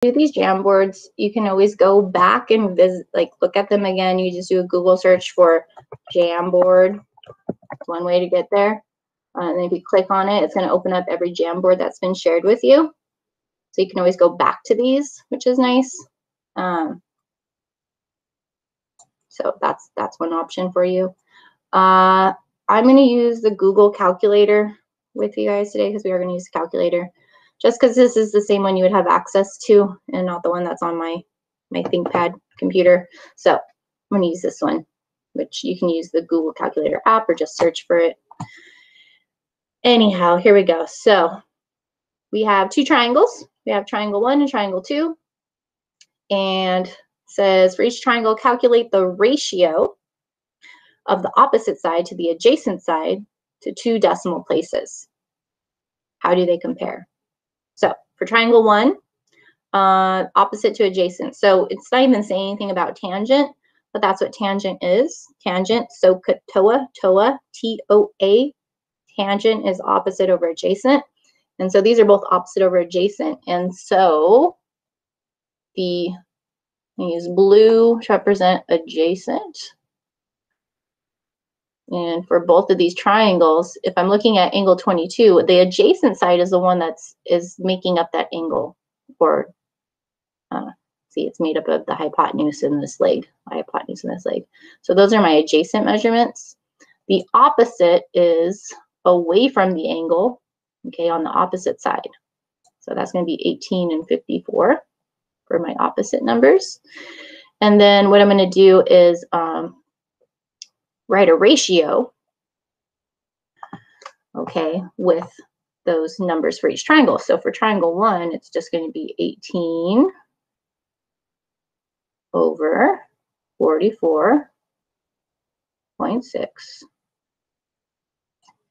do these Jamboards, you can always go back and visit, like look at them again. You just do a Google search for Jamboard. One way to get there. And if you click on it, it's going to open up every Jamboard that's been shared with you. So you can always go back to these, which is nice. So that's one option for you. I'm going to use the Google calculator with you guys today because we are going to use the calculator. Just because this is the same one you would have access to and not the one that's on my ThinkPad computer. So I'm going to use this one, which you can use the Google Calculator app or just search for it. Anyhow, here we go. So we have two triangles. We have triangle 1 and triangle 2. And it says for each triangle, calculate the ratio of the opposite side to the adjacent side to 2 decimal places. How do they compare? So for triangle 1, opposite to adjacent. So it's not even saying anything about tangent, but that's what tangent is. Tangent, so toa, T-O-A. Tangent is opposite over adjacent. And so these are both opposite over adjacent. And so I use blue to represent adjacent. And for both of these triangles, if I'm looking at angle 22, the adjacent side is the one is making up that angle. Or see, it's made up of the hypotenuse in this leg, hypotenuse in this leg. So those are my adjacent measurements. The opposite is away from the angle, okay, on the opposite side. So that's going to be 18 and 54 for my opposite numbers. And then what I'm going to do is write a ratio, okay, with those numbers for each triangle. So for triangle 1, it's just going to be 18 over 44.6.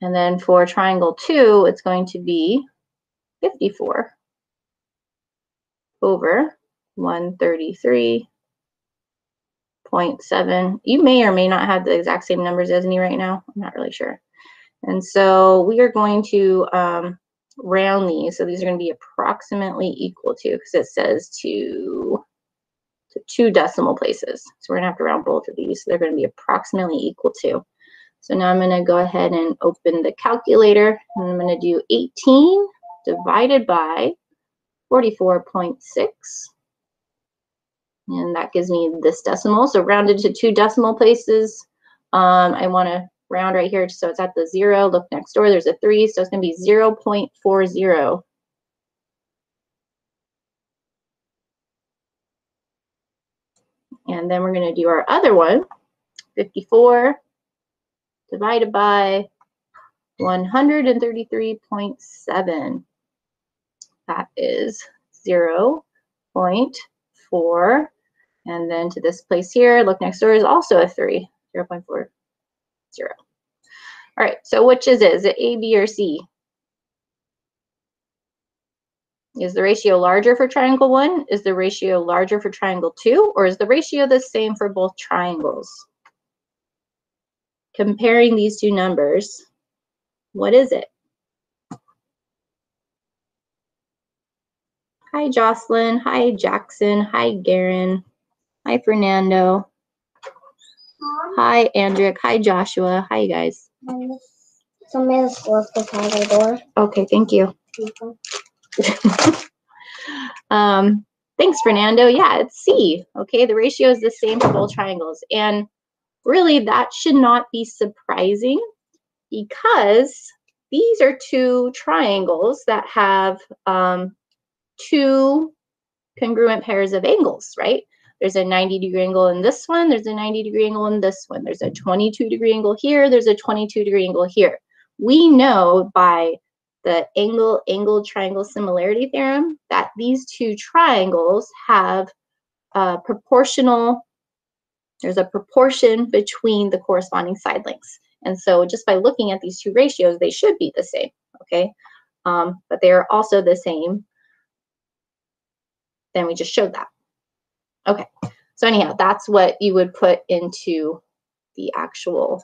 And then for triangle 2, it's going to be 54 over 133.7. You may or may not have the exact same numbers as me right now. I'm not really sure. And so we are going to round these. So these are going to be approximately equal to, because it says to 2 decimal places. So we're going to have to round both of these. So they're going to be approximately equal to. So now I'm going to go ahead and open the calculator, and I'm going to do 18 divided by 44.6. And that gives me this decimal. So rounded to 2 decimal places. I want to round right here so it's at the 0. Look next door, there's a 3, so it's going to be 0.40. And then we're going to do our other one, 54 divided by 133.7. That is 0.4. And then to this place here, look next door, is also a 3, 0.40. All right, so which is it? Is it A, B, or C? Is the ratio larger for triangle 1? Is the ratio larger for triangle 2? Or is the ratio the same for both triangles? Comparing these two numbers, what is it? Hi, Jocelyn. Hi, Jackson. Hi, Garen. Hi, Fernando. Hi, Andrick. Hi, Joshua. Hi, you guys. Somebody's left beside our door. Okay, thank you. Thanks, Fernando. Yeah, it's C. Okay, the ratio is the same for both triangles. And really, that should not be surprising because these are 2 triangles that have 2 congruent pairs of angles, right? There's a 90-degree angle in this one. There's a 90-degree angle in this one. There's a 22-degree angle here. There's a 22-degree angle here. We know by the angle triangle similarity theorem that these 2 triangles have proportional, there's a proportion between the corresponding side lengths. And so just by looking at these 2 ratios, they should be the same, okay? But they are also the same. Then we just showed that. Okay, so anyhow, that's what you would put into the actual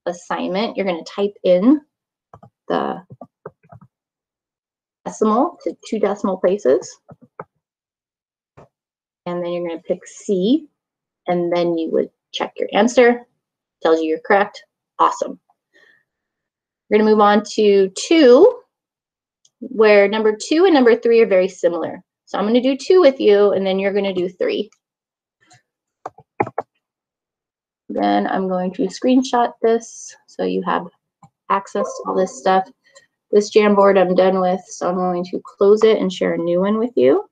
assignment. You're going to type in the decimal to 2 decimal places. and then you're going to pick C, and then you would check your answer. Tells you you're correct. Awesome. We're going to move on to 2, where number 2 and number 3 are very similar. So I'm going to do 2 with you, and then you're going to do 3. Then I'm going to screenshot this so you have access to all this stuff. This Jamboard I'm done with, so I'm going to close it and share a new one with you.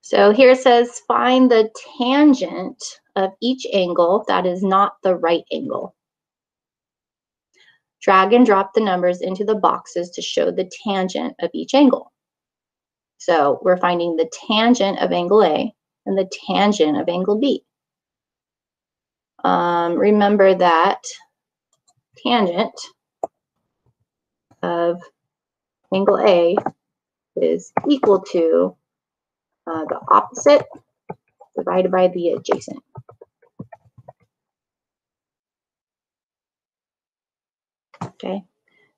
So here it says, find the tangent of each angle that is not the right angle. Drag and drop the numbers into the boxes to show the tangent of each angle. So we're finding the tangent of angle A and the tangent of angle B. Remember that tangent of angle A is equal to the opposite divided by the adjacent. Okay,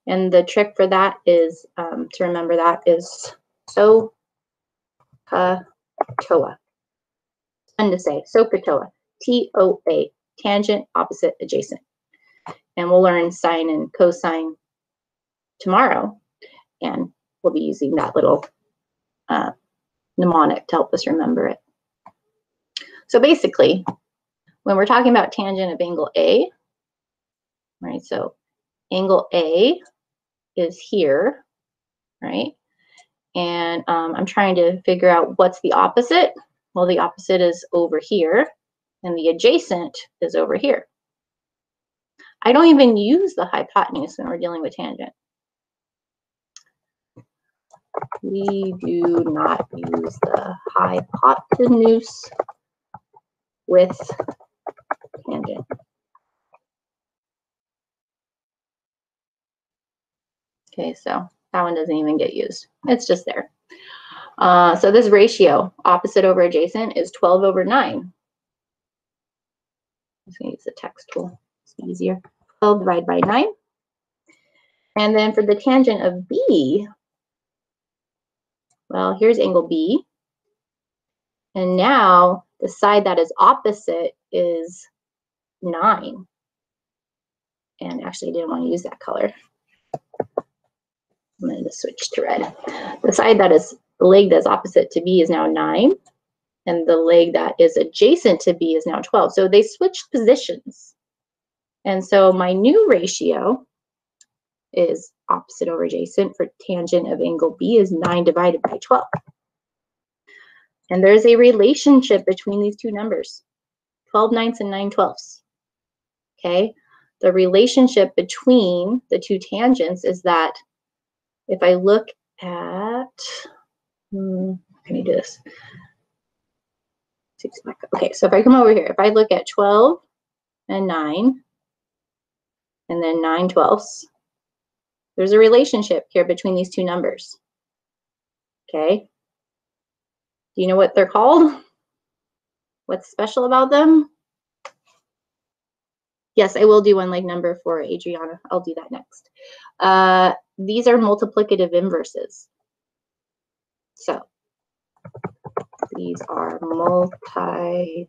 and the trick for that is to remember that is SOHCAHTOA. Fun to say, SOHCAHTOA. TOA, tangent, opposite, adjacent. And we'll learn sine and cosine tomorrow, and we'll be using that little mnemonic to help us remember it. So basically, when we're talking about tangent of angle A, right, so angle A is here, right? And I'm trying to figure out what's the opposite. Well, the opposite is over here, and the adjacent is over here. I don't even use the hypotenuse when we're dealing with tangent. We do not use the hypotenuse with tangent. Okay, so that one doesn't even get used. It's just there. So this ratio, opposite over adjacent, is 12 over 9. I'm just going to use the text tool. It's easier. 12 divided by 9. And then for the tangent of B, well, here's angle B. And now the side that is opposite is 9. And actually, I didn't want to use that color. I'm going to switch to red. The side that is, the leg that's opposite to B is now 9. And the leg that is adjacent to B is now 12. So they switched positions. And so my new ratio is opposite over adjacent for tangent of angle B is 9 divided by 12. And there's a relationship between these two numbers, 12 ninths and 9 twelfths. Okay, the relationship between the two tangents is that if I look at, can I do this? Okay, so if I come over here, if I look at 12 and 9, and then 9 twelfths, there's a relationship here between these two numbers. Okay, do you know what they're called? What's special about them? Yes, I will do one like number for Adriana. I'll do that next. These are multiplicative inverses. So these are multiplicative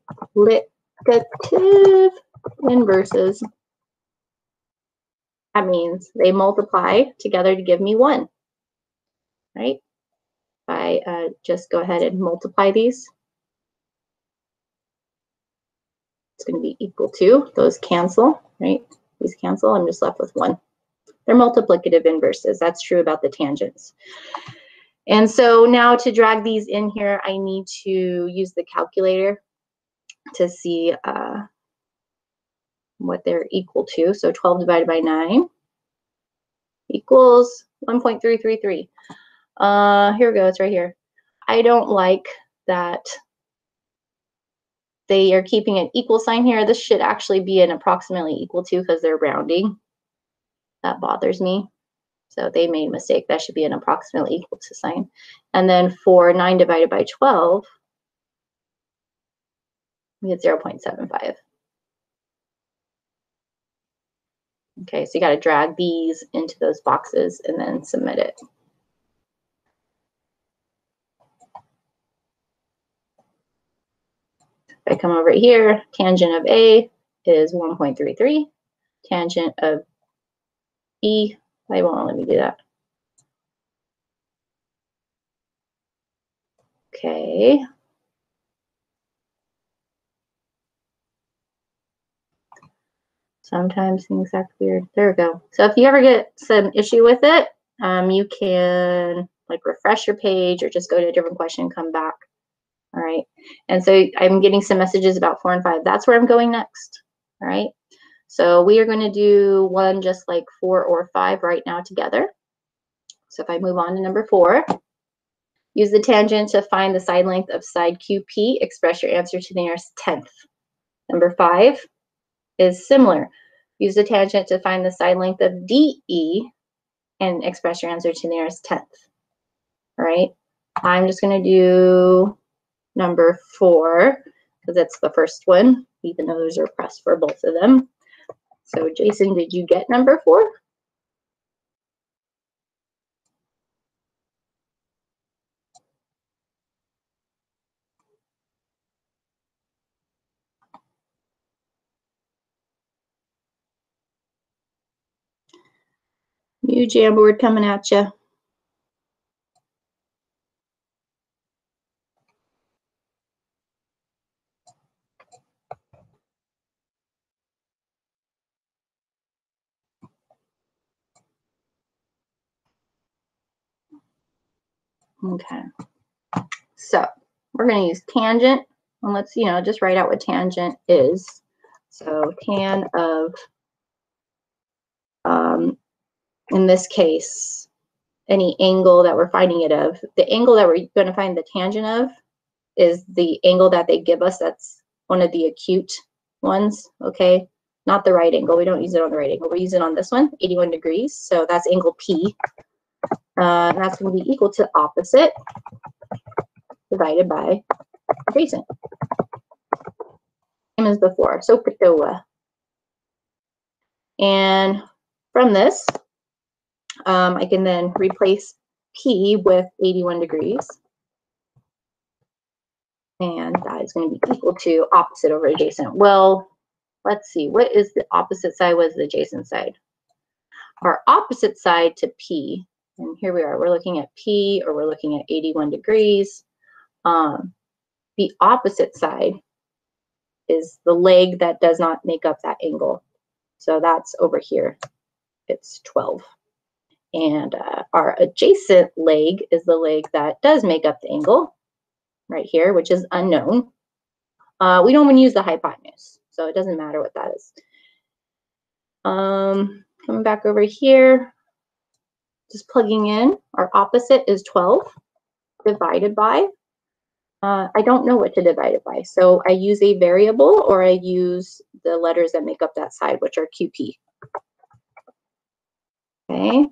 inverses. That means they multiply together to give me 1, right? If I just go ahead and multiply these, it's going to be equal to, those cancel, right? These cancel, I'm just left with 1. They're multiplicative inverses. That's true about the tangents. And so now to drag these in here, I need to use the calculator to see what they're equal to. So 12 divided by 9 equals 1.333. Here we go, it's right here. I don't like that they are keeping an equal sign here. This should actually be an approximately equal to because they're rounding. That bothers me. So they made a mistake. That should be an approximately equal to sign. And then for 9 divided by 12, we get 0.75. Okay, so you got to drag these into those boxes and then submit it. If I come over here, tangent of A is 1.33. Tangent of B, they won't let me do that. Okay. Sometimes things act weird. There we go. So if you ever get some issue with it, you can like refresh your page or just go to a different question and come back. All right. And so I'm getting some messages about 4 and 5. That's where I'm going next. All right. So we are going to do one just like 4 or 5 right now together. So if I move on to number 4, use the tangent to find the side length of side QP. Express your answer to the nearest tenth. Number 5 is similar. Use the tangent to find the side length of DE and express your answer to the nearest tenth. All right. I'm just going to do number 4 because that's the first one, even though those are pressed for both of them. So Jason, did you get number 4? New Jamboard coming at you. Okay. So we're going to use tangent, and let's, just write out what tangent is. So tan of, in this case, any angle that we're finding it of. The angle that we're going to find the tangent of is the angle that they give us. That's one of the acute ones, okay? Not the right angle. We don't use it on the right angle. We use it on this one, 81 degrees. So that's angle P. That's going to be equal to opposite divided by adjacent. Same as before. So Patoa. And from this, I can then replace P with 81 degrees. And that is going to be equal to opposite over adjacent. Well, let's see. What is the opposite side? What is the adjacent side? Our opposite side to P, and here we are. We're looking at P, or we're looking at 81 degrees. The opposite side is the leg that does not make up that angle. So that's over here. It's 12. And our adjacent leg is the leg that does make up the angle right here, which is unknown. We don't want to use the hypotenuse, so it doesn't matter what that is. Coming back over here, just plugging in, our opposite is 12 divided by, I don't know what to divide it by, so I use a variable or I use the letters that make up that side, which are QP. Okay,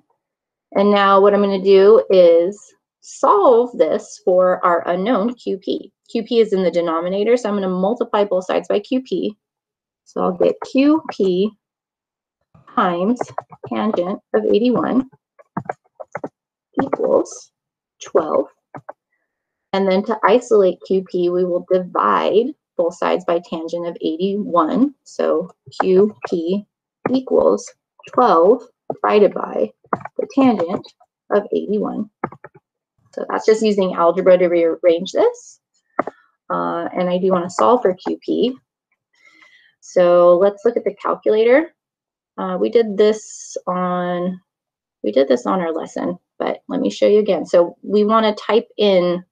and now what I'm going to do is solve this for our unknown QP. QP is in the denominator, so I'm going to multiply both sides by QP. So I'll get QP times tangent of 81 equals 12. And then to isolate QP, we will divide both sides by tangent of 81. So QP equals 12 divided by the tangent of 81. So that's just using algebra to rearrange this. And I do want to solve for QP. So let's look at the calculator. We did this on our lesson, but let me show you again. So we want to type in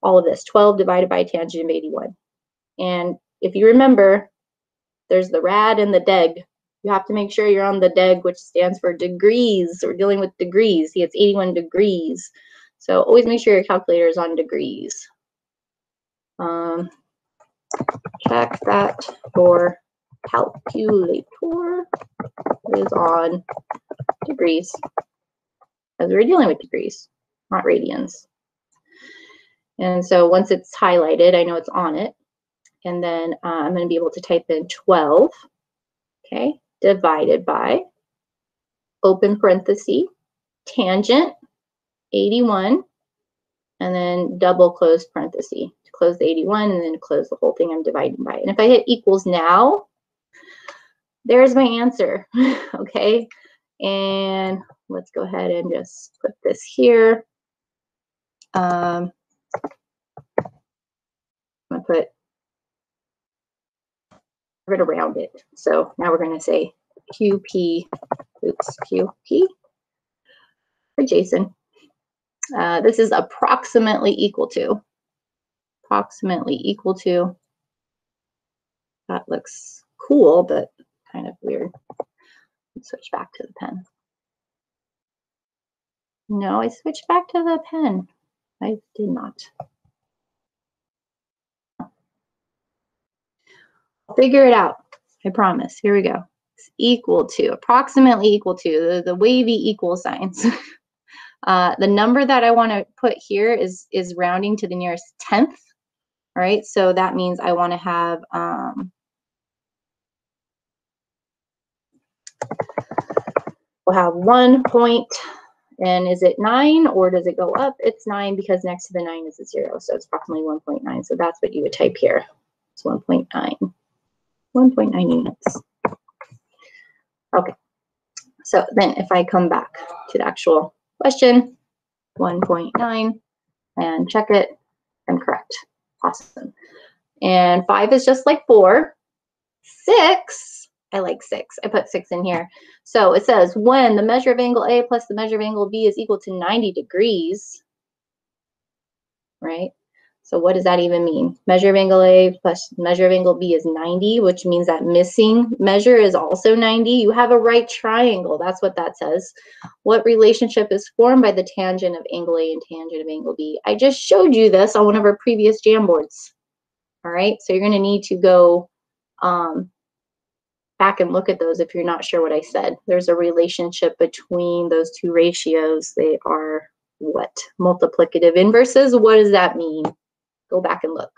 all of this, 12 divided by tangent of 81. And if you remember, there's the rad and the deg. You have to make sure you're on the deg, which stands for degrees. So we're dealing with degrees. See, it's 81 degrees. So always make sure your calculator is on degrees. check that your calculator is on degrees, as we're dealing with degrees, not radians. And so once it's highlighted, I know it's on it. And then I'm going to be able to type in 12, okay, divided by, open parenthesis, tangent, 81, and then double close parenthesis to close the 81 and then close the whole thing I'm dividing by. And if I hit equals now, there's my answer, okay? And let's go ahead and just put this here. I'm gonna put right around it. So now we're gonna say QP, oops, QP for Jason. This is approximately equal to. That looks cool, but kind of weird. Let's switch back to the pen. No, I switched back to the pen. I did not. I'll figure it out. I promise. Here we go. It's equal to, approximately equal to, the wavy equal signs. The number that I want to put here is rounding to the nearest tenth. All right, so that means I want to have we'll have 1 point, and is it 9 or does it go up? It's 9 because next to the 9 is a 0, so it's approximately 1.9. So that's what you would type here. It's 1.9. 1.9 units. Okay, so then if I come back to the actual question, 1.9, and check it, I'm correct. Awesome. And 5 is just like 4. 6, I like 6. I put 6 in here. So it says when the measure of angle A plus the measure of angle B is equal to 90 degrees, right? So what does that even mean? Measure of angle A plus measure of angle B is 90, which means that missing measure is also 90. You have a right triangle. That's what that says. What relationship is formed by the tangent of angle A and tangent of angle B? I just showed you this on one of our previous Jamboards. All right, so you're going to need to go back and look at those if you're not sure what I said. There's a relationship between those two ratios. They are what? Multiplicative inverses. What does that mean? Go back and look.